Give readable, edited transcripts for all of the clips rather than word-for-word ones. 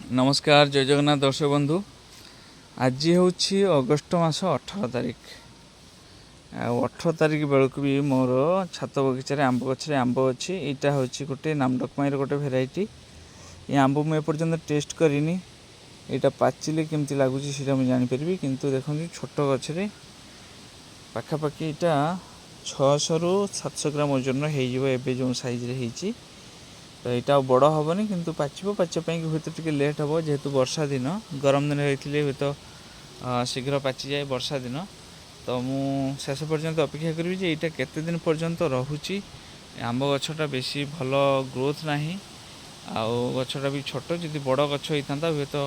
नमस्कार जय जगन्नाथ दर्शक बंधु। आज हूँ अगस्ट मास 18 तारिख। 18 तारिख बेलू भी मोर छात बगीचार आंब गचर आंब अच्छी। यहाँ हूँ गोटे नामडकमाईर गोटे भेराइटी। ये आंब मुझे एपर्तंत टेस्ट करनी। यहाँ पाचिले केमती लगुच से मुझे जानीपरि किंतु देखो छोट गचरे पाखापाखि यहाँ 600 ରୁ 700 ग्राम ओजन हो जो सैज्रे होती। तो यहाँ बड़ हेनी कि पाचापी हूँ तो टे लेट हे जेहेतु वर्षा दिन गरम दिन होते हूँ तो शीघ्र पाची जाए वर्षा दिन। तो मु शेष पर्यंत अपेक्षा करी जे यहाँ केते दिन पर्यंत रोचे। आंब गछटा बेसी भल ग्रोथ ना आउ गछटा भी छोट जदि बड़ गछ होता हुए तो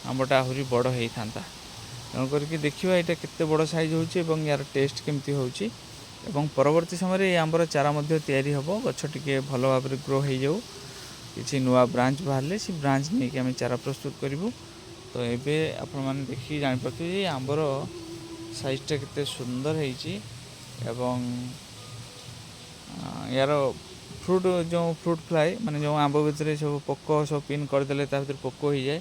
आंबटा आहरी बड़ होता। तेणुक देखा यहाँ केते बड़ साइज हो यार टेस्ट केमती होची। एवं परवर्ती समय ये आंबर चारा तैयारी हम गछ टे भल भाव ग्रो हो जाऊ किसी नुआ ब्रांच बाहर से ब्रांच नहीं कि आम चारा प्रस्तुत करूँ। तो ये आपण मैंने देखिए जापे आंबर साइजटा केते सुंदर होती। यार फ्रूट जो फ्रूट फ्लाई माने जो आंब भितर सब पोक सब पिन करदे भर पोक हो जाए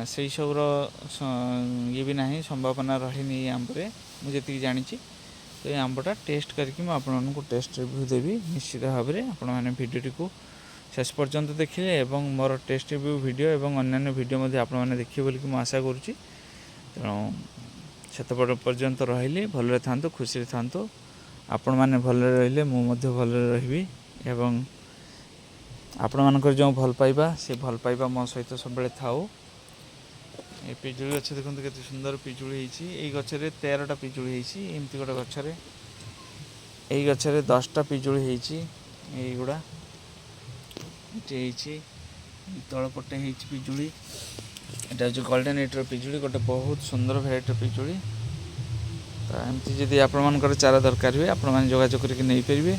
से सबूर ये भी ना संभावना रही आंबे मुझे जानी। तो ये आंबटा टेस्ट करके आपको टेस्ट रिव्यू देवी निश्चित भाव में। आपण मैंने भिडियोटी को शेष पर्यंत देखिले और मोर टेस्ट रिव्यू वीडियो और अन्य वीडियो आपण मैंने देखिए बोलिक मुझे आशा करुँच। तेणु सेत पर्यंत रही भलरे था खुशी था आपण मैंने भलरे रहिले मुझे भलरे रही एवं आपण मानकर जो भल पाइबा से भल पाइबा मो सहित सब थाऊ। ये पिजुली गछ देखो के सुंदर पिजुली होती। ये गचरे 13टा पिजुली होती। एमती गोटे गचरे यही गचरे 10टा पिजुली होती। युड़ा ये तलपटे पिजुली यहाँ हूँ गोल्डन एटर पिजुली गोटे बहुत सुंदर भेराइटर पिजुली। तो एमती जदि आपण चारा दरकार हुए आपण मैंने जोगाजोग करके नहीं पारे।